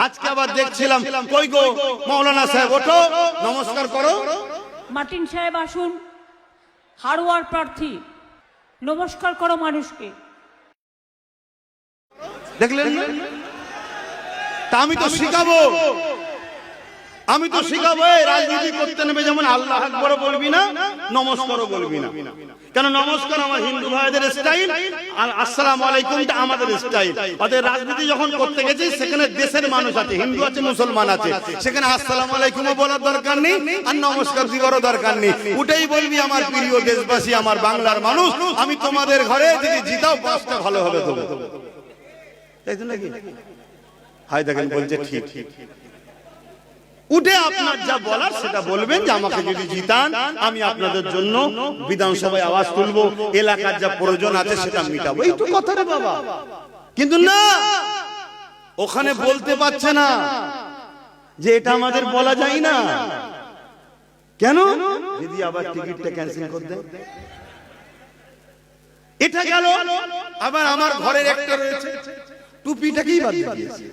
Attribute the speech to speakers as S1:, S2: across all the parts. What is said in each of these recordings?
S1: আজকে আবার দেখছিলাম কই গো মাওলানা সাহেব ওঠো নমস্কার করো।
S2: মার্টিন সাহেব আসুন, হারওয়ার প্রার্থী, নমস্কার করো মানুষকে।
S1: দেখলেন না? তা আমি তো শিখাবো, আমি তো শিখাবো রাজনীতি করতে নেবে যেমন আল্লাহ আকবার বলবি না, নমস্কারও বলবি না। কেন নমস্কার আমার হিন্দু ভাইদের স্টাইল আর আসসালামু আলাইকুমটা আমাদের স্টাইল। অতএব রাজনীতি যখন করতে গেছি সেখানে দেশের মানুষ আছে, হিন্দু আছে, মুসলমান আছে, সেখানে আসসালামু আলাইকুমও বলার দরকার নেই আর নমস্কার দিবারও দরকার নেই। ওটাই বলবি আমার প্রিয় দেশবাসী, আমার বাংলার মানুষ, আমি তোমাদের ঘরে যদি জিতাও 5টা ভালো হবে দেবো, তাই তো নাকি? হাই দেখেন বলছে ঠিক, উঠে আপনার যা বলার সেটা বলবেন যে আমাকে যদি জিতান আমি আপনাদের জন্য বিধানসভায় আওয়াজ তুলবো, এলাকার যা প্রয়োজন আছে সেটা মিটাবো, এই তো কথা রে বাবা। কিন্তু না, ওখানে বলতে পারছে না যে এটা আমাদের বলা যায় না। কেন? যদি আবার টিকিটটা ক্যান্সেল করে দেয়। এটা গেল, আবার আমার ঘরের একটা রয়েছে টুপিটাকেই বাদ দিয়েছে।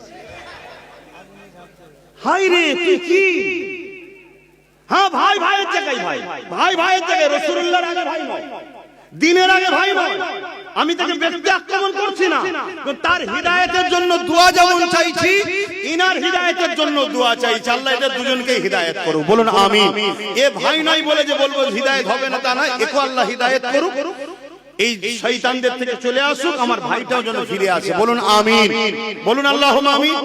S1: হাই রে তুই কি? হ্যাঁ ভাই ভাইয়ের জায়গায় ভাই, ভাই ভাইয়ের জায়গায়, রাসূলুল্লাহর আগে ভাই নয়, দ্বীনের আগে ভাই নয়। আমি তাকে ব্যক্তি আক্রমণ করছি না, তার হিদায়াতের জন্য দোয়া যেমন চাইছি, ইনার হিদায়াতের জন্য দোয়া চাইছি। আল্লাহ এদের দুজনকে হিদায়াত করুক, বলুন আমিন। এ ভাই নয় বলে যে বলবো হিদায়াত হবে না তা না, একে আল্লাহ হিদায়াত করুক, এই শয়তানদের থেকে চলে আসুক, আমার ভাইটাও যেন ফিরে আসে, বলুন আমিন, বলুন আল্লাহুম্মা আমিন।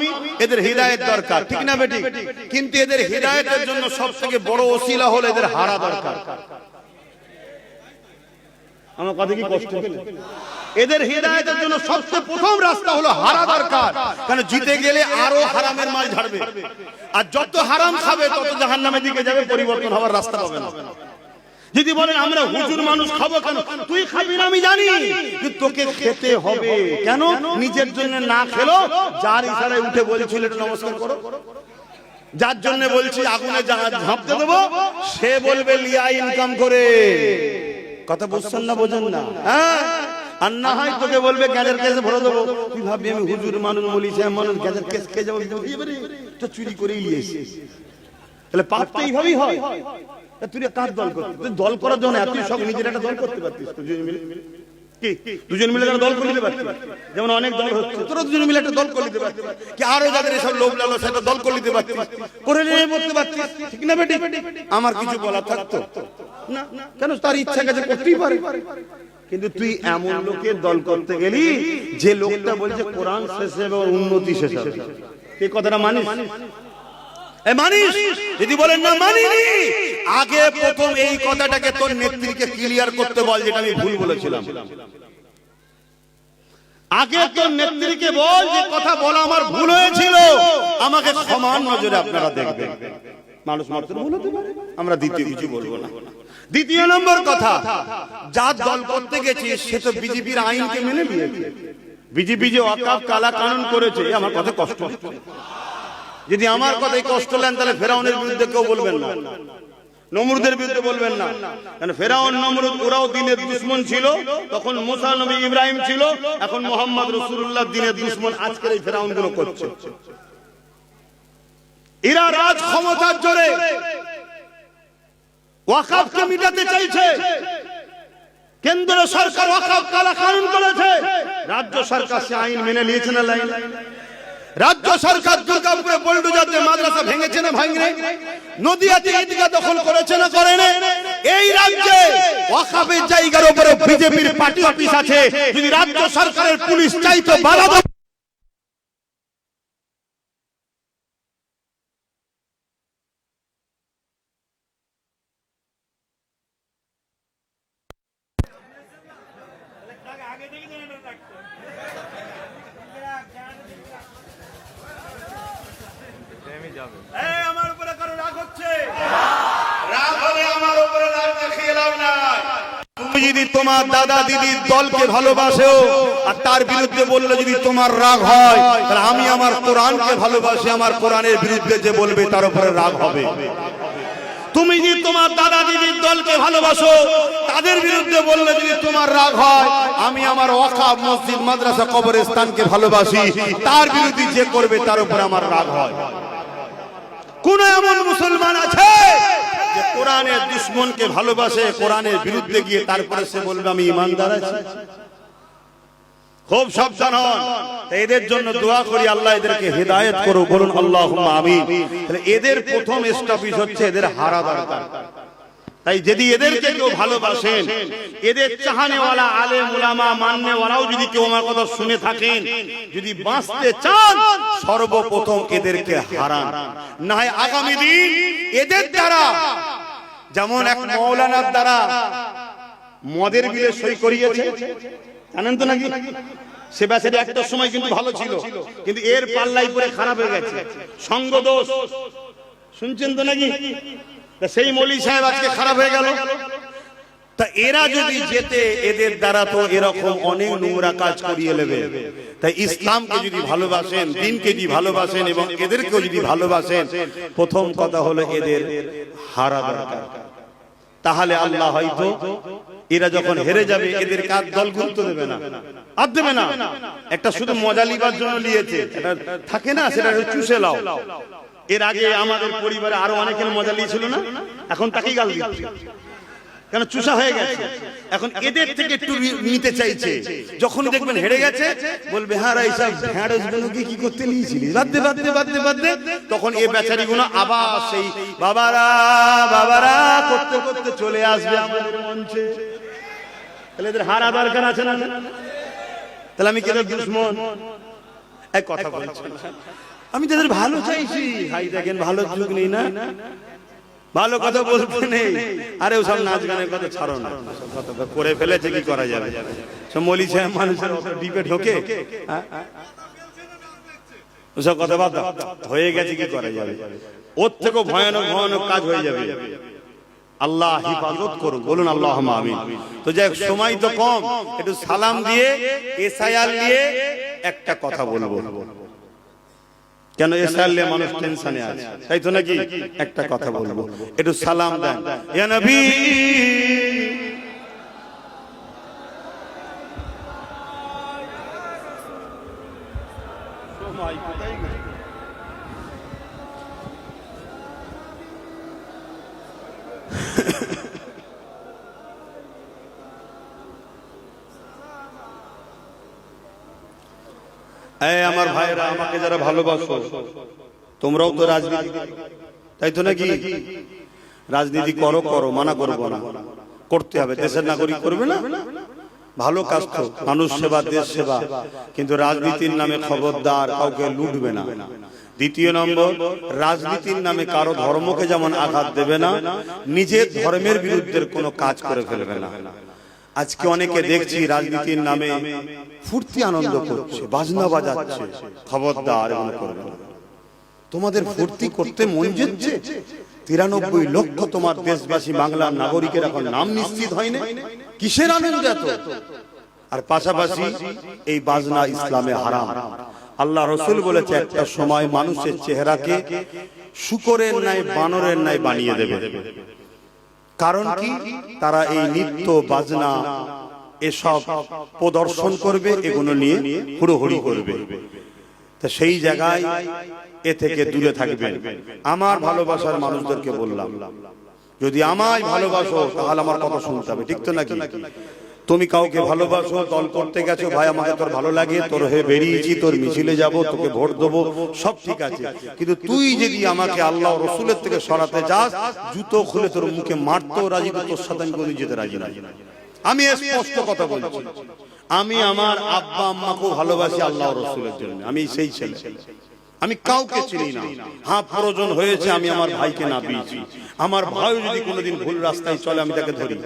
S1: এদের হিদায়াত দরকার, ঠিক না বেটি? কিন্তু এদের হিদায়াতের জন্য সবথেকে বড় ওসিলা হলো এদের হারা দরকার। আমার কথা কি কষ্ট পেলে? এদের হিদায়াতের জন্য সবচেয়ে প্রথম রাস্তা হলো হারা দরকার। কারণ জিতে গেলে আরো হারামের মাল ঝাড়বে, আর যত হারাম খাবে তত জাহান্নামের দিকে যাবে, পরিবর্তন হওয়ার রাস্তা পাবে না। যদি বলেন আমরা হুজুর মানুষ খাবো কেন, তুই খাবি না আমি জানি, কিন্তু তোকে খেতে হবে। কেন? নিজের জন্য না খেলো, যার ইশারায় উঠে বলছিল এটা নমস্কার করো, যার জন্য বলছি আগুনে ঝাঁপতে দেবো, সে বলবে লিয়া ইনকাম করে। কথা বুঝছেন না? বোঝেন না? হ্যাঁ, আর না হয় তোকে বলবে গ্যাজের কেসে ভরে দেবো। তুই ভাববি আমি হুজুর মানুষ বলিস, মানুষ গ্যাজের কেস খেয়ে যাবো, তো চুরি করেই নিয়েছি। তাহলে পাপ তো এইভাবেই হয়। তুই কার দল করতে? তুই দল করার জন্য এত সব নিজের একটা দল করতে পারতিস, দুজন মিলে কি দুজন মিলে একটা দল করে নিতে পারতিস। যেমন অনেক দল হচ্ছে, তোরা দুজন মিলে একটা দল করে নিতে পারতিস, কি আরো যাদের এসব লোভ লালসা সেটা দল করে নিতে পারতিস, করে নিয়ে পড়তে পারতিস, ঠিক না বেটি? আমার কিছু বলা থাকতো না, কেন? তার ইচ্ছা কাছে করতেই পারে। কিন্তু তুই এমন লোকের দল করতে গেলি যে লোকটা বলছে কোরআন শেষ হবে আর উন্নতি শেষ হবে, এই কথাটা মানিস? মানিস? যদি বলেন না মানিনি, আগে প্রথম এই কথাটাকে তোর নেত্রীকে ক্লিয়ার করতে বল যেটা আমি ভুল বলেছিলাম। আগে তোর নেত্রীকে বল যে কথা বলা আমার ভুল হয়েছিল, আমাকে সমান নজরে আপনারা দেখবেন। মানুষ মাত্র ভুল হতে পারে, আমরা দ্বিতীয় কিছু বলবো না। দ্বিতীয় নম্বর কথা, যার দল করতে গেছে সে তো বিজেপির আইনকে মেনে নিয়েছে। বিজেপি যে ওয়াকফ কালা কানুন করেছে, আমার কথা কষ্ট হচ্ছে। যদি আমার কথাই কষ্ট নেন তাহলে ফেরাউনের বিরুদ্ধে কেউ বলবেন না, নমরুদের বিরুদ্ধে বলবেন না। কারণ ফেরাউন নমরুদ ওরাও দিনের দুশমন ছিল, তখন মুসা নবী ইব্রাহিম ছিল, এখন মুহাম্মদ রাসূলুল্লাহ দিনের দুশমন আজকের এই ফেরাউন গুলো করছে। এরা রাজ ক্ষমতার জোরে ওয়াকফকে মিটাতে চাইছে। কেন্দ্র সরকার ওয়াকফ কালা কানুন করেছে, রাজ্য সরকার সে আইন মেনে নিয়েছে না লাইন? রাজ্য সরকার দুর্গাপুরে বুলডোজার দিয়ে মাদ্রাসা ভেঙেছে না ভাঙে? নদিয়াতে ঈদগাহ দখল করেছে না করে না? এই রাজ্যে ওয়াকফের জায়গার উপরে বিজেপির পার্টি অফিস আছে, যদি রাজ্য সরকারের পুলিশ চাইতো বাধা দেবে। আমার উপরে কারো রাগ হচ্ছে? রাগ হলে আমার উপরে রাগ দেখিয়ে লাভ নাই। তুমি যদি তোমার দাদা দিদির দলকে ভালোবাসো আর তার বিরুদ্ধে বললে যদি তোমার রাগ হয়, তাহলে আমি আমার কোরআনকে ভালোবাসি, আমার কোরআনের বিরুদ্ধে যে বলবে তার উপরে রাগ হবে। তুমি যদি তোমার দাদা দিদির দলকে ভালোবাসো, তাদের বিরুদ্ধে বললে যদি তোমার রাগ হয়, আমি আমার ওয়াকফ মসজিদ মাদ্রাসা কবরস্থানকে ভালোবাসি, তার বিরুদ্ধে যে করবে তার উপর আমার রাগ হয়। কোন এমন মুসলমান আছে যে কোরআনের দুশমনকে ভালোবাসে, কোরআনের বিরুদ্ধে গিয়ে তারপরে সে বলবে আমি ঈমানদার আছি? খুব সাবধান হন। এদের জন্য দোয়া করি, আল্লাহ এদেরকে হেদায়েত করো, বলুন আল্লাহুম্মা আমিন। তাহলে এদের প্রথম স্টপেজ হচ্ছে এদের হারা দরকার। তাই যদি এদেরকে কেউ ভালোবাসেন, এদের চাহানেওয়ালা আলেম উলামা মাননেওয়ালাও যদি কেউ আমার কথা শুনে থাকেন, যদি বাঁচতে চান সর্বপ্রথম এদেরকে হারান, না হয় আগামী দিন এদের দ্বারা, যেমন এক মাওলানার দ্বারা মদের বিলে সই করিয়েছে, জানেন তো নাকি? সে বেচারি একটা সময় কিন্তু ভালো ছিল, কিন্তু এর পাল্লাই পরে খারাপ হয়ে গেছে, সঙ্গ দোষ, শুনছেন তো নাকি? সেই মৌলী সাহেব আজকে খারাপ হয়ে গেল। তা এরা যদি যেতে, এদের দ্বারা তো এরকম অনেক নোংরা কাজ করিয়ে নেবে। তাই ইসলামকে যদি ভালোবাসেন, দিনকে যদি ভালোবাসেন এবং এদেরকেও যদি ভালোবাসেন, প্রথম কথা হলো এদের হারা দরকার। তাহলে আল্লাহ হয়তো এরা যখন হেরে যাবে, এদের কাজ দল গুরুত্ব দেবে না, আর দেবে না। একটা শুধু মজা লিবার জন্য নিয়েছে, এটা থাকে না, সেটা চুষে লাও। এর আগে আমাদের পরিবারে আরো অনেকের মজা লিয়েছিল না, এখন তাকেই গাল দিচ্ছে, কেন? চুষা হয়ে গেছে। এখন এদের থেকে একটু নিতে চাইছে, যখন দেখবেন হেরে গেছে বলবে হ্যাঁ এইসব ভেড়াগুলোকে কি করতে নিয়েছিলি, বাদে বাদে বাদে বাদে, তখন এই বেচারিগুলো আবার সেই বাবারা বাবারা করতে করতে চলে আসবে আমাদের মঞ্চে। তাহলে এদের হারা দরকার আছে না? তাহলে আমি কেন দুশমন? এক কথা বলছি, আমি তাদের ভালো চাইছি। হাই দেখেন, ভালো যুগ নেই না, ভালো কথা বলতে নেই। আরে ওসব নাচ গানের কথা ছাড়ো না, কথা করে ফেলেছে, কি করা যাবে? সব মলি সাহেব মানুষের ডিপে ঢোকে, ওসব কথা বাদ দাও, হয়ে গেছে, কি করা যাবে? ওর থেকেও ভয়ানক ভয়ানক কাজ হয়ে যাবে। আল্লাহ হিফাজত করুন, বলুন আল্লাহুম্মা আমিন। তো যাই হোক, সময় তো কম, একটু সালাম দিয়ে এসআইআর নিয়ে একটা কথা বলবো। কেন এসআইআর মানুষ টেনশনে আছে, তাই তো নাকি? একটা কথা বলবো, একটু সালাম দেন। ইয়া নবী আমার ভাইরা, আমাকে যারা ভালোবাসো, তোমরাও তো রাজনীতি, তাই তো নাকি? রাজনীতি করো, করো, মানা করবো না, করতে হবে। দেশের নাগরিক করবে না, ভালো কাজ তো, মানুষ সেবা, দেশ সেবা, কিন্তু রাজনীতির নামে খবরদার কাউকে লুটবে না। দ্বিতীয় নম্বর, রাজনীতির নামে কারো ধর্মকে যেমন আঘাত দেবে না, নিজের ধর্মের বিরুদ্ধে কোনো কাজ করে ফেলবে না। আজকে অনেকে দেখছি রাজনীতির নামে ফুর্তি আনন্দ করছে, বাজনা বাজাচ্ছে, খবরদার এমন করবে না। তোমাদের ফুর্তি করতে মন যাচ্ছে, 93 লক্ষ তোমার দেশবাসী বাংলার নাগরিকের এখন নাম নিশ্চিত হয়নি, কিসের আনন্দ এত? আর পাশাপাশি এই বাজনা ইসলামে হারাম। আল্লাহ রাসূল বলেছে, একটা সময় মানুষের চেহারাকে শূকরের ন্যায়, বানরের ন্যায় বানিয়ে দেবে। কারণ কি? তারা এই নৃত্য বাজনা এসব প্রদর্শন করবে, এগুলো নিয়ে হুড়োহুড়ি করবে। তা সেই জায়গায় এ থেকে দূরে থাকবেন। আমার ভালোবাসার মানুষদেরকে বললাম, যদি আমায় ভালোবাসো তাহলে আমার কথা শুনতে হবে, ঠিক তো নাকি? তুমি কাউকে ভালোবাসো, দল করতে গেছো, ভাই আমাকে তোর ভালো লাগে, তোর হয়ে বেরিয়েছি, তোর মিছিলে যাব, তোকে ভোট দেবো, সব ঠিক আছে, কিন্তু তুই যদি আমাকে আল্লাহ রসুলের থেকে সরাতে যাস, জুতো খুলে তোর মুখে মারতেও রাজি, তোর সাথে আমি কোনোদিন যেতে রাজি না। আমি স্পষ্ট কথা বলছি, আমি আমার আব্বা আম্মাকেও ভালোবাসি আল্লাহ রসুলের জন্য, আমি সেই ছেলে, আমি কাউকে চিনি না। হ্যাঁ, প্রয়োজন হয়েছে আমি আমার ভাইকে না পেয়েছি, আমার ভাই যদি কোনোদিন ভুল রাস্তায় চলে আমি তাকে ধরি।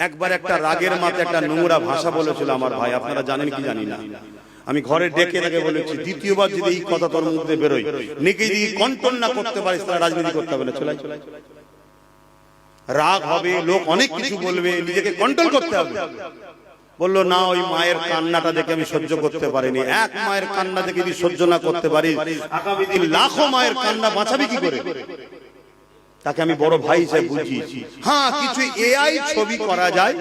S1: একবার একটা রাগের মাথায় একটা নোংরা ভাষা বলেছিল আমার ভাই, আপনারা জানেন কি জানি না, আমি ঘরে ডেকে তাকে বলেছি, দ্বিতীয়বার যদি এই কথা তোর মধ্যে বেরোয়, নেকি যদি কন্ট্রোল না করতে পারিস তাহলে রাজনীতি করতে হবে না, চলে রাগ হবে, লোক অনেক কিছু বলবে, নিজেকে কন্ট্রোল করতে হবে। বললো না, ওই মায়ের কান্নাটা দেখে আমি সহ্য করতে পারিনি। এক মায়ের কান্না দেখে যদি সহ্য না করতে পারি, আগামী দিন লাখো মায়ের কান্না বাঁচাবি কি করে? তাকে আমি বড় ভাই হিসেবে বুঝিয়েছি। হ্যাঁ, কিছু এআই ছবি করা যায়,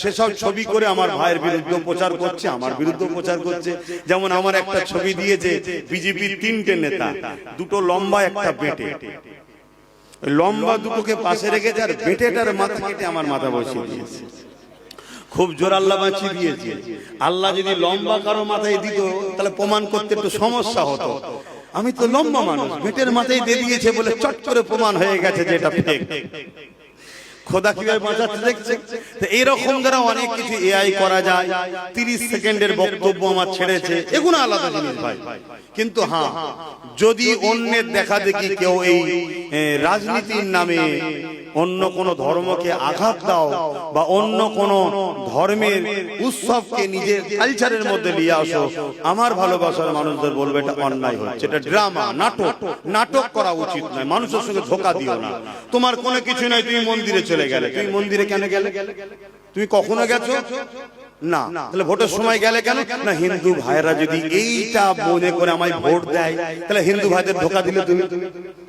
S1: সেসব ছবি করে আমার ভাইয়ের বিরুদ্ধে প্রচার করছে, আমার বিরুদ্ধে প্রচার করছে। যেমন আমার একটা ছবি দিয়েছে বিজেপির 3টে নেতা, দুটো লম্বা একটা বেটে, লম্বা দুটোকে পাশে রেখেছে আর বেটেটার মাথা কেটে আমার মাথা বসিয়ে দিয়েছে। খুব জোর আল্লাহ বাঁচিয়ে দিয়েছে। আল্লাহ যদি লম্বা কারো মাথায় দিত তাহলে প্রমাণ করতে একটু সমস্যা হতো। আমি তো লম্বা মানুষ, বেটের মাথায় দিয়ে দিয়েছে বলে চট করে প্রমাণ হয়ে গেছে যে এটা ফেক। খোদা কিভাবে বাঁচাচ্ছে দেখছে। তো এইরকম দ্বারা অনেক কিছু এআই করা যায়। 30 সেকেন্ডের বক্তব্য আমার ছেড়েছে, এগুলো আলাদা জিনিস ভাই। কিন্তু হ্যাঁ, যদি অন্যের দেখা দেখি কেউ এই রাজনীতির নামে অন্য কোন ধর্মকে আঘাত দাও বা অন্য কোন ধর্মের উৎসবকে নিজের কালচারের মধ্যে নিয়ে আসো, আমার ভালোবাসার মানুষদের বলবে এটা অন্যায় হচ্ছে, এটা ড্রামা, নাটক। নাটক করা উচিত নয়, মানুষের সঙ্গে ধোঁকা দিও না। তোমার কোনো কিছু নাই, তুমি মন্দিরে চলে গেলে, তুমি মন্দিরে কেন গেলে? তুমি কখনো গেছো না? তাহলে ভোটের সময় গেলে কেন? না, হিন্দু ভাইরা যদি এইটা মনে করে আমায় ভোট দেয়, তাহলে হিন্দু ভাইদের ধোঁকা দিলে তুমি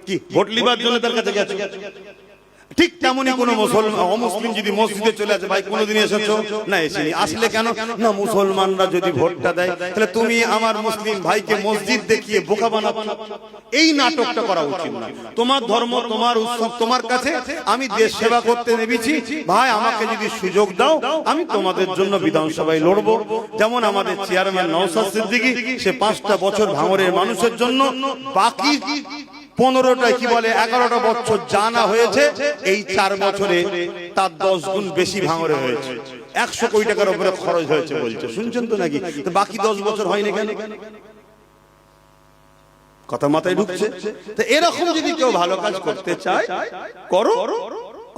S1: কি ভোট লিবার জন্য তার কাছে গেছো? ঠিক তেমনই কোন মুসলমান অমুসলিম যদি মসজিদে চলে আসে, ভাই কোনোদিন এসেছো না? এসেনি। আসলে কেন? না, মুসলমানরা যদি ভোটটা দেয় তাহলে তুমি আমার মুসলিম ভাইকে মসজিদ দেখিয়ে বোকা বানাচ্ছ। এই নাটকটা করা উচিত না। তোমার ধর্ম, তোমার উৎসব তোমার কাছে, আমি দেশ সেবা করতে নেমেছি ভাই, আমাকে যদি সুযোগ দাও আমি তোমাদের জন্য বিধানসভায় লড়বো। যেমন আমাদের চেয়ারম্যান নওশাদ সিদ্দিকী, সে 5টা বছর ভাঙড়ের মানুষের জন্য, বাকি 15টা কি বলে 11টা বছর জানা হয়েছে, এই 4 বছরে তার 10 গুণ বেশি ভাঙড়ে হয়েছে। 100 কোটি টাকার উপরে খরচ হয়েছে বলছে, শুনছেন তো নাকি? তো বাকি 10 বছর হয়নি কেন? কথা মাথায় ঢুকছে? তো এরকম যদি কেউ ভালো কাজ করতে চায় করো,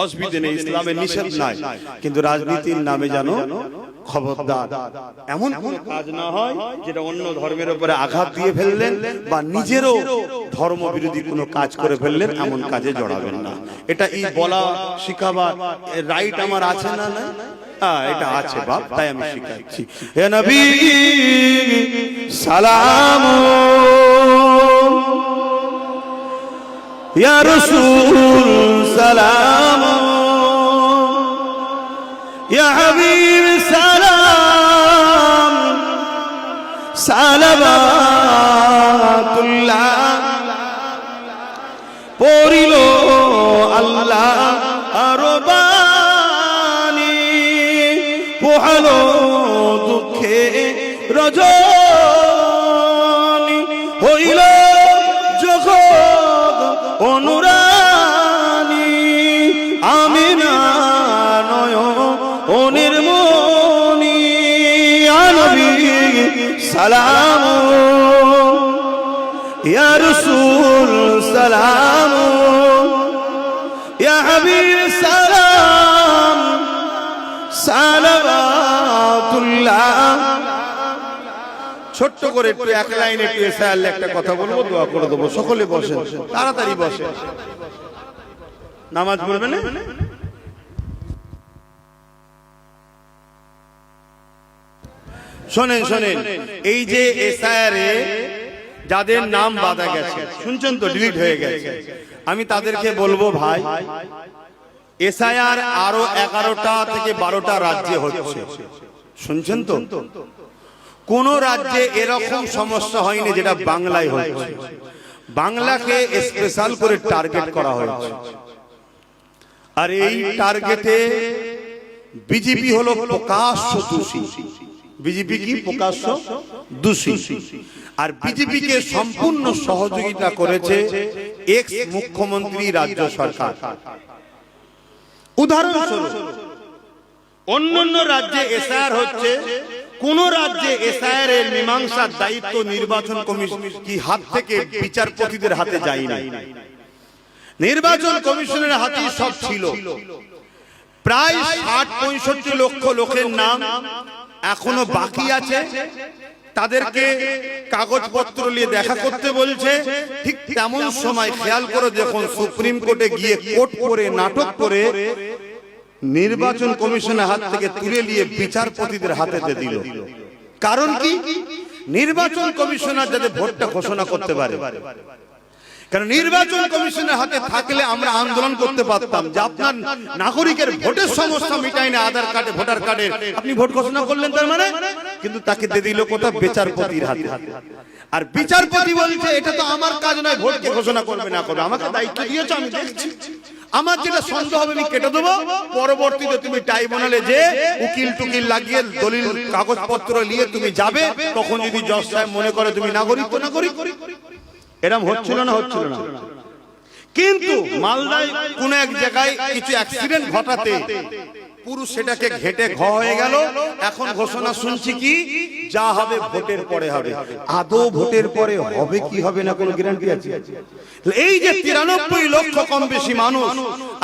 S1: অসুবিধে নেই, ইসলামের নিষেধ নাই। কিন্তু রাজনীতির নামে জানো খবরদার এমন কোন কাজ না হয় যেটা অন্য ধর্মের উপরে আঘাত দিয়ে ফেললেন বা নিজেরও ধর্ম বিরোধী কোনো কাজ করে ফেললেন, এমন কাজে জড়াবেন না। এটা এই বলা শিখাবার রাইট আমার আছে না? না, এটা আছে বাপ, তাই আমি শিখাচ্ছি। হে নবী সালাম, ইয়া রাসূল সালাম, ইয়া হাবিব সালাম, সালাওয়াতুল্লাহ পড়িল আল্লাহ আরবানি, পোহালো দুঃখে রজনী, হইল জগৎ অনুরানী, আমিনা নয়নের মনি, ইয়া নবী সালাম, ইয়া রাসূল সালাম, ইয়া হাবিব সালাম, সালাওয়াতুল্লাহ। ছোট্ট করে একটু এক লাইনে একটু এসআইআর একটা কথা বলবো, দোয়া করে দেবো। সকলে বসে, তাড়াতাড়ি বসে, নামাজ পড়বে না? শোনেন শোনেন, এই যে এসআইআর এ যাদের নাম বাদ গেছে, শুনছেন তো, ডিলিট হয়ে গেছে, আমি তাদেরকে বলবো ভাই, এসআইআর আরো 11টা থেকে 12টা রাজ্যে হচ্ছে, শুনছেন তো? কোন রাজ্যে এরকম সমস্যা হয়নি যেটা বাংলায় হচ্ছে। বাংলাকে স্পেশাল করে টার্গেট করা হয়েছে, আর এই টার্গেটে বিজেপি হলো প্রকাশ্য দোষী। বিজেপি কি প্রকাশ্য দোষী, আর বিজেপিকে সম্পূর্ণ সহযোগিতা করেছে এক্স মুখ্যমন্ত্রী, রাজ্য সরকার। উদাহরণস্বরূপ অন্যান্য রাজ্যে এসআইআর হচ্ছে, কোন রাজ্যে এসআইআর এর মীমাংসার দায়িত্ব নির্বাচন কমিশন কি হাত থেকে বিচারপতিদের হাতে যায়নি, নির্বাচন কমিশনের হাতেই সব ছিল। প্রায় 60-65 লক্ষ লোকের নাম এখনো বাকি আছে, তাদেরকে কাগজপত্র নিয়ে দেখা করতে বলছে। ঠিক তেমন সময় খেয়াল করে যখন সুপ্রিম কোর্টে গিয়ে কোর্ট করে নাটক করে নির্বাচন কমিশনের হাত থেকে তুলে নিয়ে বিচারপতিদের হাতে দিল। কারণ কি? নির্বাচন কমিশনার যাতে ভোটটা ঘোষণা করতে পারে, কারণ নির্বাচন কমিশনের হাতে থাকলে আমরা আন্দোলন করতে পারতাম যে আপনার নাগরিকের ভোটের সমস্যা মিটায় না আধার কার্ডে ভোটার কার্ডে আপনি ভোট ঘোষণা করলেন তার মানে, কিন্তু তাকে দিয়ে দিল কোথা বিচারপতির হাতে। আর বিচারপতি বলছে এটা তো আমার কাজ নয় ভোটকে ঘোষণা করবে না করবে, আমাকে দায়িত্ব দিয়েছো আমি দেখছি, আমার যেটা সন্দেহ হবে আমি কেটে দেবো, পরবর্তীতে তুমি ট্রাইব্যুনালে যে উকিল টুকিল লাগিয়ে দলিল কাগজপত্র নিয়ে তুমি যাবে, তখন যদি জজ সাহেব মনে করে তুমি নাগরিক তো নাগরিক। এরকম হচ্ছিল না হচ্ছিল না। কিন্তু মালদায় কোন এক জায়গায় কিছু অ্যাক্সিডেন্ট ঘটাতে পুরো সেটাকে ঘেটে ঘ হয়ে গেল। এখন ঘোষণা শুনছি কি যা হবে ভোটের পরে হবে। আদৌ ভোটের পরে হবে কি হবে না কোনো গ্যারান্টি আছে? এই যে 93 লক্ষ কম বেশি মানুষ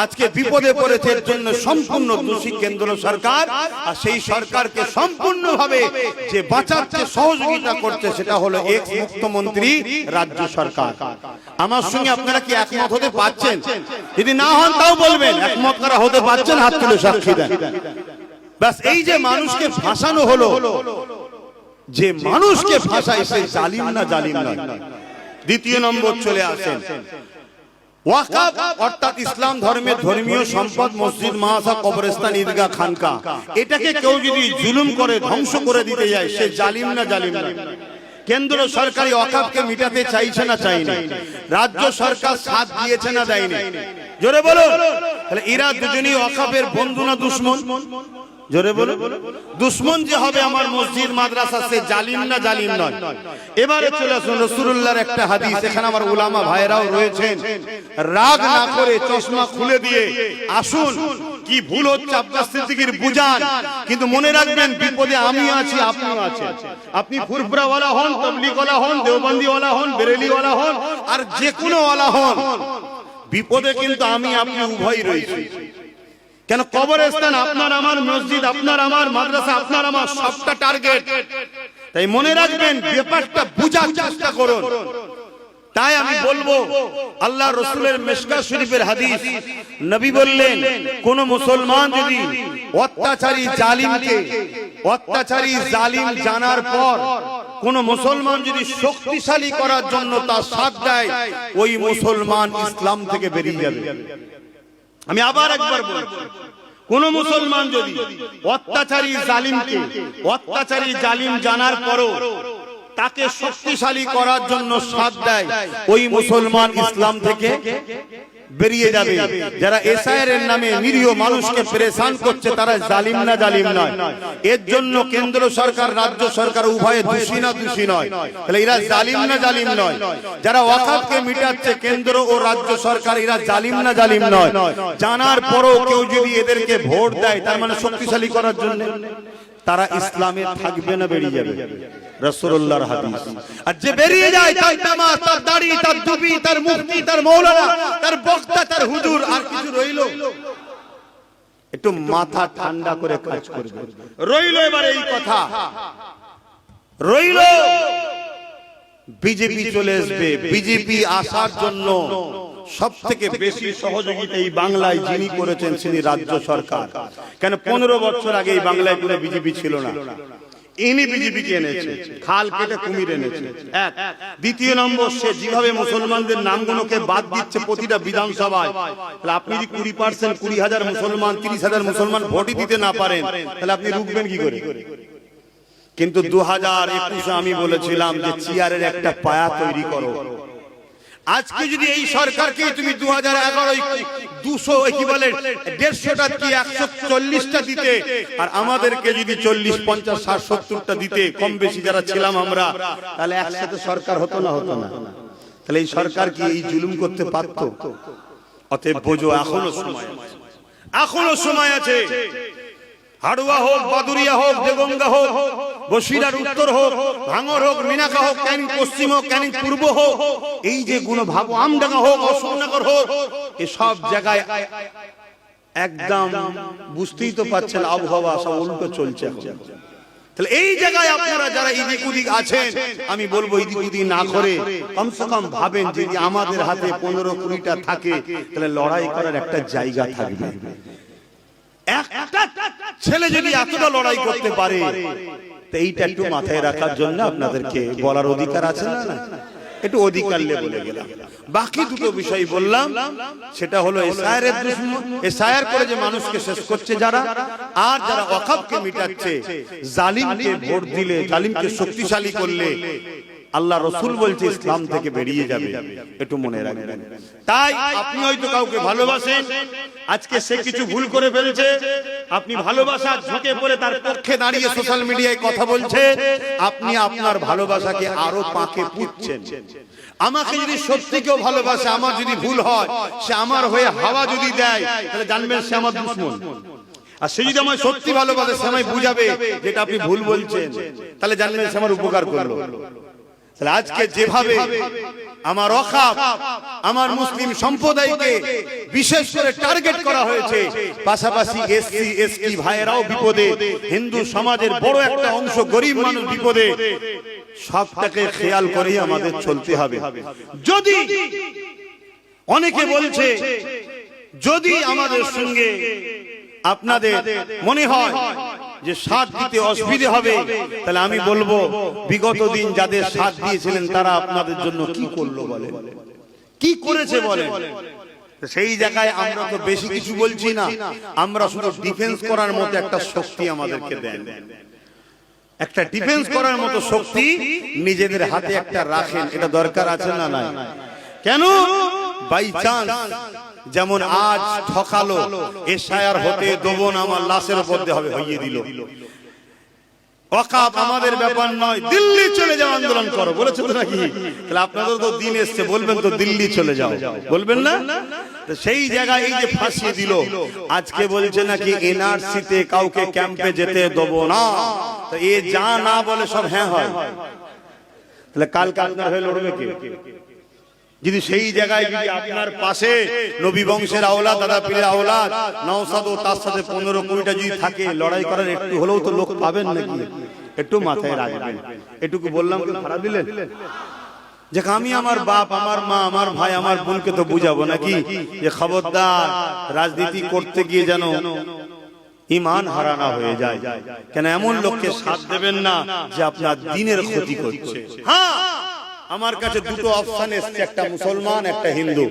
S1: আজকে বিপদে পড়েছে, এর জন্য সম্পূর্ণ দোষী কেন্দ্র সরকার। আর সেই সরকারকে সম্পূর্ণভাবে যে বাঁচাতে সহযোগিতা করছে সেটা হলো এক্স মুখ্যমন্ত্রী রাজ্য সরকার। আমার সঙ্গে আপনারা কি একমত হতে পারছেন? যদি না হন তাও বলবেন একমত করা হতে পারছেন, হাত তুলে সাক্ষী দেন। বাস এই যে মানুষকে ফাঁসানো হলো, যে মানুষকে ফাঁসায় সে জালিম না জালিম নয়। দ্বিতীয় নম্বর চলে আসেন ওয়াকফ অর্থাৎ ইসলাম ধর্মের ধর্মীয় সম্পদ মসজিদ মাদ্রাসা কবরস্থান ঈদগাহ খানকা, এটাকে কেউ যদি জুলুম করে ধ্বংস করে দিতে যায় সে জালিম না জালিম নয়। কেন্দ্র সরকারি ওয়াকফকে মিটাতে চাইছে না চাই না, রাজ্য সরকার সাথ দিয়েছে না দেয়নি? জোরে বলো। তাহলে এরা দুজনই ওয়াকফের বন্ধু না দুশমন? জোরে বলো। দুশমন যে হবে আমার মসজিদ মাদ্রাসা সে জালিম না জালিম নয়? এবারে চলে আসুন রাসূলুল্লাহর একটা হাদিস, এখানে আমার উলামা ভাইরাও রয়েছেন, রাগ না করে চশমা খুলে দিয়ে আসুন কি ভুল হচ্ছে আব্বাস সিদ্দিকীর বুঝান। কিন্তু মনে রাখবেন বিপদে আমি আছি আপনিও আছেন। আপনি ফুরফুরাওয়ালা হন, তাবলীগওয়ালা হন, দেওবন্দিওয়ালা হন, বেরেলিওয়ালা হন আর যে কোনো ওয়ালা হন, বিপদে কিন্তু আমি আপনি উভয়ই রয়েছি। কেন কবরস্থান আপনার আমার, মসজিদ আপনার আমার, মাদ্রাসা আপনার আমার, সবটা টার্গেট। তাই মনে রাখবেন ব্যাপারটা বুঝার চেষ্টা করুন। তাই আমি বলবো আল্লাহ রসুলের মিশকাত শরীফের হাদিস, নবী বললেন কোন মুসলমান যদি অত্যাচারী জালিম জানার পর কোন মুসলমান যদি শক্তিশালী করার জন্য তার সাথ দেয়, ওই মুসলমান ইসলাম থেকে বেরিয়ে যাবে। আমি আবার একবার বলছি, কোন মুসলমান যদি অত্যাচারী জালিম জানার পরও তাকে শক্তিশালী করার জন্য সাথ দেয়, ওই মুসলমান ইসলাম থেকে বেরিয়ে যাবে। যারা এসআইআর এর নামে নিরীহ মানুষকে পেরেশান করছে তারা জালিম না জালিম নয়? এর জন্য কেন্দ্র সরকার রাজ্য সরকার উভয়ে দোষী না দোষী নয়? তাহলে এরা জালিম না জালিম নয়? যারা ওয়াকফকে মিটাচ্ছে কেন্দ্র ও রাজ্য সরকার, এরা জালিম না জালিম নয়? জানার পরও কেউ যদি এদেরকে ভোট দেয় তার মানে শক্তিশালী করার জন্য, তারা ইসলামে থাকবে না বেরিয়ে যাবে? রাসূলুল্লাহর হাদিস। আর যে বেরিয়ে যায় তার নামাজ, তার দাড়ি, তার টুপি, তার মুফতি, তার মাওলানা, তার বক্তা, তার হুজুর আর কিছু রইল? একটু মাথা ঠান্ডা করে কাজ করবে। রইল এবার এই কথা, রইল বিজেপি চলে আসবে। বিজেপি আসার জন্য সব থেকে বেশি সহযোগিতা এই বাংলায় যিনি করেছেন তিনি রাজ্য সরকার। কেন 15 বছর আগে এই বাংলায় কোনো বিজেপি ছিল না, ইনি বিজেপিকে এনেছে, খাল কেটে কুমির এনেছে। এক। দ্বিতীয় নম্বর, সে যেভাবে মুসলমানদের নামগুলোকে বাদ দিচ্ছে প্রতিটা বিধানসভায়, তাহলে আপনি যদি 20% 20,000 মুসলমান 30,000 মুসলমান ভোটই দিতে না পারেন তাহলে আপনি রুখবেন কি করে? কিন্তু 2021 আমি বলেছিলাম যে চেয়ারের একটা পায়া তৈরি করো। আজকে যদি এই সরকারকে তুমি 2011 200 ইকুইভ্যালেন্ট 150টা কি 140টা দিতে, আর আমাদেরকে যদি 40, 50, 60, 70টা দিতে, কম বেশি যারা ছিলাম আমরা, তাহলে একসাথে সরকার হতো না হতো না? তাহলে এই সরকার কি এই জুলুম করতে পারত? অতএব বোঝো এখনো সময় আছে, এখনো সময় আছে। হাড়ুয়া হোক, বাদুরিয়া হোক, দেগঙ্গা হোক, বসিরার উত্তর হোক, ভাঙর হোক, মিনাকা হোক, ক্যানিং পশ্চিম হোক, ক্যানিং পূর্ব হোক, এই যে গুণ ভাব আমডাঙ্গা হোক, অশোকনগর হোক, এসব জায়গায় একদম বুঝতেই তো পাচ্ছেন আবহাওয়া সব উল্টো চলছে। তাহলে এই জায়গায় আপনারা যারা এদিক ওদিক আছেন, আমি বলবো এদিক ওদিক না করে কমসে কম ভাবেন যদি আমাদের হাতে 15-20টা থাকে তাহলে লড়াই করার একটা জায়গা থাকবে। একটা ছেলে যদি এতটা লড়াই করতে পারে, তো এইটা একটু মাথায় রাখার জন্য আপনাদেরকে বলার অধিকার আছে না? একটু অধিকার বলে গেলাম। বাকি দুটো বিষয় বললাম, সেটা হলো এসআইআর দুশমন, এসআইআর করে যে মানুষকে শেষ করছে যারা, আর যারা ওয়াকফকে মিটাচ্ছে, জালিমকে ভোট দিলে, জালিমকে শক্তিশালী করলে আল্লাহ রসুল বলছে ইসলাম থেকে বেরিয়ে যাবে, একটু মনে রাখবেন। তাই আপনি হয়তো কাউকে ভালোবাসেন, আজকে সে কিছু ভুল করে ফেলছে, আপনি ভালোবাসার ঝুঁকে পড়ে তার পক্ষে দাঁড়িয়ে সোশ্যাল মিডিয়ায় কথা বলছে, আপনি আপনার ভালোবাসাকে আরো পাকে পুঁতছেন। আমাকে যদি সত্যি কেউ ভালোবাসে, আমার যদি ভুল হয়, সে আমার হয়ে হাওয়া যদি দেয়, তাহলে জানবেন সে আমার দুশমন। আর সে যদি আমার সত্যি ভালোবাসে, সে আমায় বুঝাবে যেটা আপনি ভুল বলছেন, তাহলে জানবেন সে আমার উপকার করলো। তাহলে আজকে যেভাবে আমার ওয়াকফ, আমার মুসলিম সম্প্রদায়কে বিশেষ করে টার্গেট করা হয়েছে, পাশাপাশি এসসি এসটি ভাইয়েরাও বিপদে, হিন্দু সমাজের বড় একটা অংশ গরিব মানুষ বিপদে, সবটাকে খেয়াল করেই আমাদের চলতে হবে। যদি অনেকে বলছে, যদি আমাদের সঙ্গে আপনাদের মনে হয় যে সাথ দিতে অসুবিধা হবে, তাহলে আমি বলবো বিগত দিন যাদের সাথ দিয়েছিলেন তারা আপনাদের জন্য কি করলো বলে, কি করেছে বলে। সেই জায়গায় আমরা তো বেশি কিছু বলছি না, আমরা শুধু ডিফেন্স করার মতো একটা শক্তি আমাদেরকে দেন, একটা ডিফেন্স করার মতো শক্তি নিজেদের হাতে একটা রাখেন, এটা দরকার আছে না নাই? কেন? বাই চান্স যেমন আজ ঠকালো, এসআইআর হতে দেবো না, আমার লাশের উপর দিয়ে হবে, হইয়ে দিল। ওয়াকফ আমাদের ব্যাপার নয়, দিল্লি চলে যাও আন্দোলন করো, বলেছে তো নাকি? তাহলে আপনাদের তো দিন এসছে, বলবেন তো দিল্লি চলে যাও, বলবেন না? সেই জায়গায় এই যে ফাঁসিয়ে দিল, আজকে বলছে নাকি এনআরসিতে কাউকে ক্যাম্পে যেতে দেবো না, তো এ যা না বলে সব হ্যাঁ হয়। তাহলে কালকে আপনার হয়ে লড়বে কে? যদি সেই জায়গায় যদি আপনার পাশে নবী বংশের আওলাদ, দাদা পীরের আওলাদ, নওশাদ ও তার সাথে 15-20টা যদি থাকে, লড়াই করার একটু হলেও তো লোক পাবেন নাকি? একটু মাথায় রাখবেন। এটুকু বললাম, কি খারাপ দিলেন? যে আমি আমার বাপ, আমার মা, আমার ভাই, আমার বোনকে তো বুঝাবো নাকি যে খবরদার রাজনীতি করতে গিয়ে যেন ঈমান হারানা হয়ে যায়। কেন এমন লোককে সাথ দেবেন না যে আপনার দ্বীনের ক্ষতি করছে। হ্যাঁ, আমার কাছে দুটো অপশন এসছে, একটা মুসলমান, একটা হিন্দু।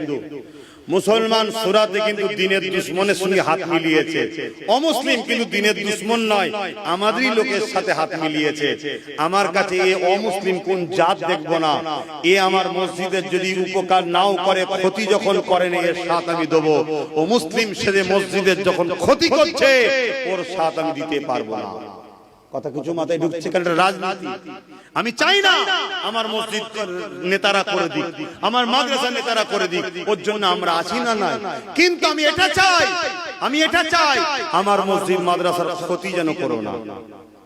S1: মুসলমান সূরাতে কিন্তু দ্বীনের দুশমনের সঙ্গে হাত মিলিয়েছে, অমুসলিম কিন্তু দ্বীনের দুশমন নয়, আমাদেরই লোকের সাথে হাত মিলিয়েছে। আমার কাছে এ অমুসলিম কোন জাত দেখবো না, এ আমার মসজিদের যদি উপকার নাও করে, ক্ষতি যখন করেন, এর সাথ আমি দেবো। ও মুসলিম সেরে মসজিদের যখন ক্ষতি করছে, ওর সাথ আমি দিতে পারবো না। কথা কিছু মাথায় ঢুকছে? কারণ রাজনীতি আমি চাই না আমার মসজিদ নেতারা করে দিক, আমার মাদ্রাসা নেতারা করে দিক, ওর জন্য আমরা আছি না নাই। কিন্তু আমি এটা চাই আমার মসজিদ মাদ্রাসার ক্ষতি যেন করো না।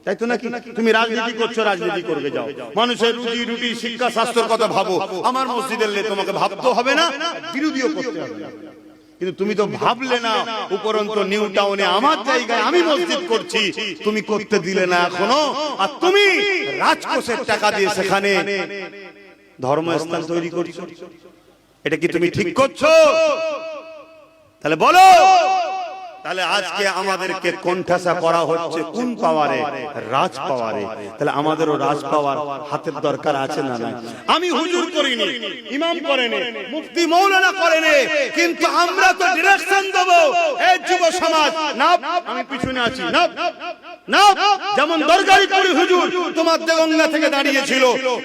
S1: তাই তো নাকি? তুমি রাজনীতি করছো, রাজনীতি করবে যাও, মানুষের রুজি রুটি শিক্ষা স্বাস্থ্যের কথা ভাবো, আমার মসজিদের তোমাকে ভাবতে হবে না, বিরোধীও করতে হবে না। কিন্তু তুমি তো ভাবলে না, উপরন্ত নিউ টাউনে আমার জায়গায় আমি মসজিদ করছি, তুমি করতে দিলে না এখনো, আর তুমি রাজকোষের টাকা দিয়ে সেখানে ধর্মস্থান তৈরি করছো। এটা কি তুমি ঠিক করছো? তাহলে বলো, তাহলে আজকে আমাদেরকে কোণঠাসা করা হচ্ছে কোন পাওয়ারে? রাজ পাওয়ারে। তাহলে আমাদেরও রাজ পাওয়ার হাতের দরকার আছে না নাই? আমি হুজুর করিনি, ইমাম করেনি, মুফতি মৌলানা করেনি, কিন্তু আমরা তো ডিরেকশন দেব। এই যুব সমাজ না, আমি পিছনে আছি না, না, যেমন দরগারিপুরি হুজুর তোমার দেগঙ্গা থেকে দাঁড়িয়েছিল,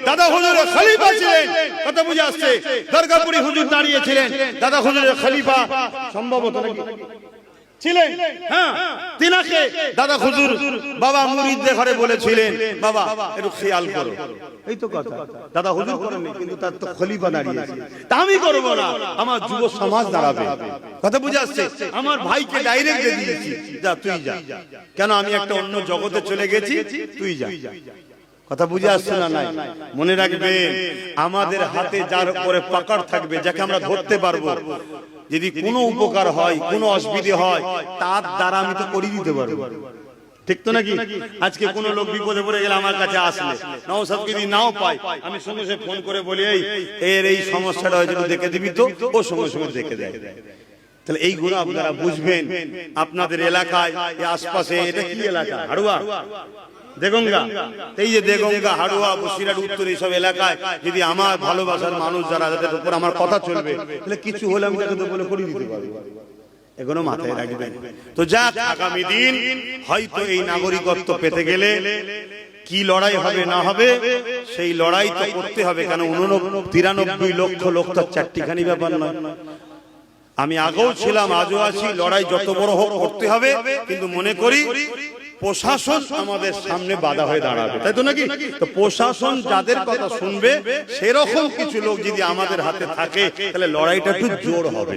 S1: দাদা হুজুরের খলিফা ছিলেন, কথা বুঝে আসছে? দরগাপুরি হুজুর দাঁড়িয়েছিলেন, দাদা হুজুরের খলিফা সম্ভবত নাকি ছিলেন। হ্যাঁ, তিনাকে দাদা হুজুর বাবা মুরিদদের ঘরে বলেছিলেন, বাবা একটু খেয়াল করো। এই তো কথা, দাদা হুজুর করেননি, কিন্তু তার তো খলিফা দাঁড়িয়েছে। তা আমি করবো না, আমার যুব সমাজ দাঁড়াবে। কথা বুঝে আসছে? আমার ভাইকে ডাইরেক্ট দিয়ে দিয়েছি, যা তুই যা। কেন? আমি একটা অন্য জগতে চলে গেছি, তুই যা। কথা বুঝে আসছে না নাই? মনে রাখবেন, আমাদের হাতে যার উপরে পাকড় থাকবে, যাকে আমরা ধরতে পারবো, যদি কোনো উপকার হয়, কোনো অসুবিধা হয়, তার দ্বারা আমি তো করিয়ে দিতে পারবো। ঠিক তো নাকি? আজকে কোনো লোক বিপদে পড়ে গেলে আমার কাছে আসলে, নওশাদকে যদি নাও পাই, আমি সঙ্গে সঙ্গে ফোন করে বলি, এই সমস্যাটা হয়েছিল, দেখে দিবি তো? ও সঙ্গে সঙ্গে দেখে দেয়। তাহলে এইগুলো আপনারা বুঝবেন। আপনাদের এলাকায়, আশপাশে, এটা কি এলাকা? হাড়ুয়া? দেগঙ্গা, এই যে দেগঙ্গা, হাড়ুয়া, বসিরহাট, উত্তর এইসব এলাকায় যদি আমার ভালোবাসার মানুষ যারা, যাদের উপর আমার কথা চলবে, তাহলে কিছু হলে আমি তাকে তো বলে করে দিতে পারবো, এখনো মাথায় রাখবেন। তো যাক, আগামী দিন হয়তো এই নাগরিকত্ব পেতে গেলে কি লড়াই হবে না হবে, সেই লড়াই তো করতে হবে। কেন 93 লক্ষ লোক তো চারটিখানি ব্যাপার নয়। আমি আগেও ছিলাম, আজও আছি, লড়াই যত বড় হোক করতে হবে। কিন্তু মনে করি প্রশাসন আমাদের সামনে বাধা হয়ে দাঁড়াবে, তাই তো নাকি? তো প্রশাসন যাদের কথা শুনবে, সেরকম কিছু লোক যদি আমাদের হাতে থাকে, তাহলে লড়াইটা একটু জোর হবে।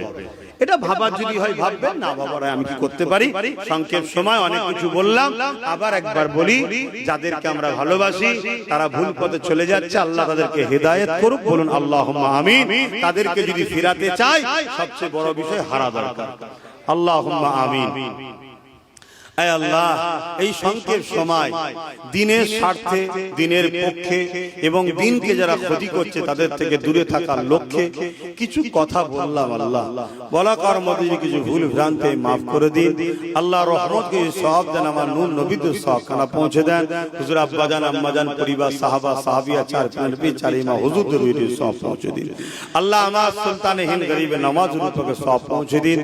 S1: এটা ভাবার যদি হয় ভাববেন, না ভাবার আমি কি করতে পারি। সংক্ষেপ সময় অনেক কিছু বললাম, আবার একবার বলি, যাদেরকে আমরা ভালোবাসি তারা ভুল পথে চলে যাচ্ছে, আল্লাহ তাদেরকে হেদায়েত করুক, বলুন আল্লাহুম্মা আমিন। তাদেরকে যদি ফিরাতে চাই, সবচেয়ে বড় বিষয় হারা দরকার। আল্লাহুম্মা আমিন। আয় আল্লাহ, এই সংক্ষেপ সময় দিনের স্বার্থে, দিনের পক্ষে এবং দিনকে যারা ক্ষতি করছে তাদের থেকে দূরে থাকার লক্ষ্যে কিছু কথা বললাম। আল্লাহ, বলা করার মধ্যে কিছু ভুল ভ্রান্তি মাফ করে দিন। আল্লাহ রহমতকে সওয়াব দেন, আমার নূর নবীদের সওয়াবখানা পৌঁছে দেন। হুজুর আব্বাজান, আম্মাজান, পরিবার, সাহাবা, সাহাবিয়া, চার পাঁচবি, চার ইমাম হুজুরদের রুহির সওয়াব পৌঁছে দিন। আল্লাহ আমার সুলতানে হিন্দ গরিবে নওয়াজুল হককে সওয়াব পৌঁছে দিন।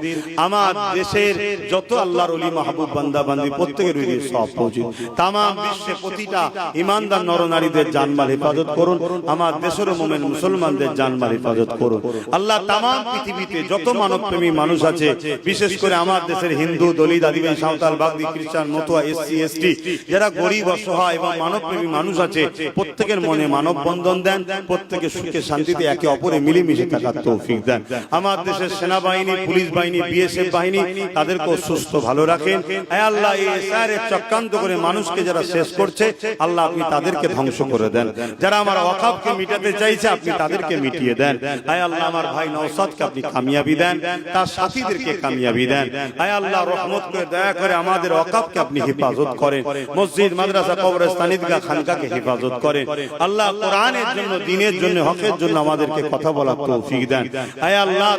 S1: আমার দেশের যত আল্লাহর ওলি মাহবুব বান্দা বান্দি প্রত্যেকের রুহির সওয়াব পৌঁছে দিন। তামাম বিশ্বে প্রতিটা ইমানদার নরনারীদের জানমাল হেফাজত করুন। আমার দেশের মুমিন মুসলমানদের জানমাল হেফাজত করুন। আল্লাহ তামাম পৃথিবীতে যত মানবপ্রেমী মানুষ আছে, বিশেষ করে আমার দেশের হিন্দু, দলিত, আদিবাসী, সাঁওতাল, বাগদি, খ্রিস্টান, মতুয়া, এসসি, এসটি, যারা গরিব, অসহায় এবং মানবপ্রেমী মানুষ আছে, প্রত্যেকের মনে মানব বন্ধন দেন। প্রত্যেকে সুখে শান্তিতে একে অপরে মিলেমিশে থাকার তৌফিক দেন। আমার দেশের সেনাবাহিনী, পুলিশ বাহিনী, বিএসএফ বাহিনী, তাদেরকেও সুস্থ ভালো রাখেন। আয় আল্লাহ, এই এসআইআর চক্রান্ত করে মানুষকে যারা শেষ করছে, আল্লাহ আপনি তাদেরকে ধ্বংস করে দেন। যারা আমার ওয়াকফকে মিটাতে চাইছে, আপনি তাদেরকে মিটিয়ে দেন। আয় আল্লাহ, আমার ভাই নওশাদকে আপনি কামিয়াবি দেন, তার সাথীদেরকে কামিয়াবি দেন। আয় আল্লাহ, রহমত করে দয়া করে আমাদের ওয়াকফকে আপনি হেফাজত করেন। মসজিদ, মাদ্রাসা, কবরস্থান, ঈদগাহ, খানকাকে হেফাজত করেন। আল্লাহ, কোরআনের জন্য, দ্বীনের জন্য, হকের জন্য আমাদেরকে কথা বলার তৌফিক দেন। আয় আল্লাহ,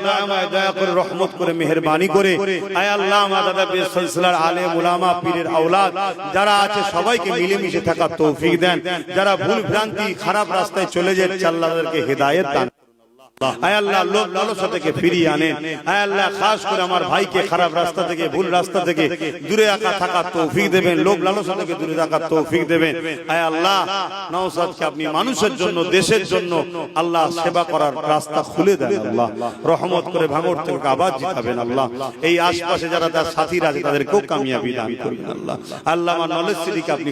S1: দয়া করে, রহমত করে, মেহেরবানি করে, আয় আল্লাহ, আমার দাদা বেশ সিলসিলার আলেম উলামা, পীরের আওলাদ যারা আছে, সবাইকে মিলেমিশে থাকার তৌফিক দেন। যারা ভুল ভ্রান্তি, খারাপ রাস্তায় চলে যাচ্ছে, আল্লাহ তাদেরকে হেদায়েত দান। আয় আল্লাহ, লোভ লালসা থেকে ফিরিয়ে আনেন। আয় আল্লাহ, খাস করে আমার ভাইকে খারাপ রাস্তা থেকে, ভুল রাস্তা থেকে দূরে থাকার তৌফিক দেবেন। লোভ লালসা থেকে দূরে থাকার তৌফিক দেবেন। আয় আল্লাহ, নওশাদকে আপনি মানুষের জন্য, দেশের জন্য আল্লাহ সেবা করার রাস্তা খুলে দেন। আল্লাহ, রহমত করে ভাঙড় থেকে আবার জিতাবেন। আল্লাহ, এই আশপাশে যারা তার সাথীরা আছে, তাদেরকেও কামিয়াবি দান করবেন। আল্লাহ, আল্লাহ, আমার নলেজ সিটিকে আপনি